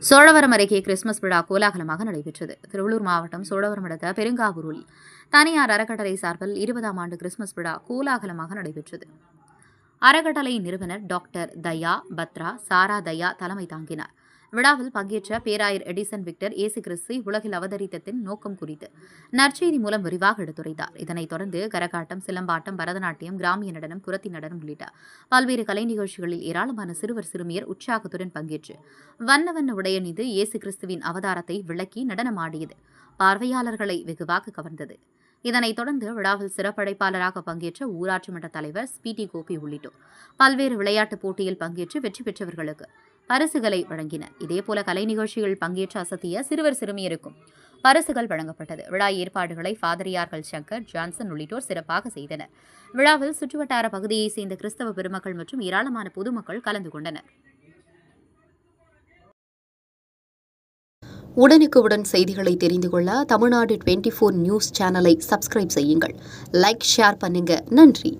சோழவரம் அருகே கிறிஸ்துமஸ் விழா கோலாகலமாக நடைபெற்றது. திருவள்ளூர் மாவட்டம் சோழவரம் அடுத்த பெருங்காவூரில் தனியார் அறக்கட்டளை சார்பில் 20ஆம் ஆண்டு கிறிஸ்துமஸ் விழா கோலாகலமாக நடைபெற்றது. அறக்கட்டளை நிறுவனர் டாக்டர் தயா பத்ரா சாரா தயா தலைமை தாங்கினார். விழாவில் பங்கேற்ற பேராயர் எடிசன் விக்டர் இயேசு கிறிஸ்து உலகில் அவதரித்ததின் நோக்கம் குறித்து நற்செய்தி மூலம் விரிவாக எடுத்துரைத்தார். இதனைத் தொடர்ந்து கரகாட்டம், சிலம்பாட்டம், பரதநாட்டியம், கிராமிய நடனம், குரத்தி நடனம் உள்ளிட்ட பல்வேறு கலை நிகழ்ச்சிகளில் ஏராளமான சிறுவர் சிறுமியர் உற்சாகத்துடன் பங்கேற்று வண்ண வண்ண உடையணிந்து இயேசு கிறிஸ்துவின் அவதாரத்தை விளக்கி நடனமாடியது பார்வையாளர்களை வெகுவாக கவர்ந்தது. இதனைத் தொடர்ந்து விழாவில் சிறப்பழைப்பாளராக பங்கேற்ற ஊராட்சி மன்ற தலைவர் ஸ்பீடி கோபி உள்ளிட்டோர் பல்வேறு விளையாட்டுப் போட்டியில் பங்கேற்று வெற்றி பெற்றவர்களுக்கு பரிசுகளை வழங்கினர். இதேபோல கலை நிகழ்ச்சியில் பங்கேற்ற அசத்திய சிறுவர் சிறுமியருக்கும் பரிசுகள் வழங்கப்பட்டது. விழா ஏற்பாடுகளை ஃபாதரியார்கள் சங்கர், ஜான்சன் உள்ளிட்டோர் சிறப்பாக செய்தனர். விழாவில் சுற்றுவட்டார பகுதியைச் சேர்ந்த கிறிஸ்தவ பெருமக்கள் மற்றும் ஏராளமான பொதுமக்கள் கலந்து கொண்டனர். உடனுக்குடன் செய்திகளை தெரிந்து கொள்ள தமிழ்நாடு 24 நியூஸ் சேனலை சப்ஸ்கிரைப் செய்யுங்கள். லைக், ஷேர் பண்ணுங்க. நன்றி.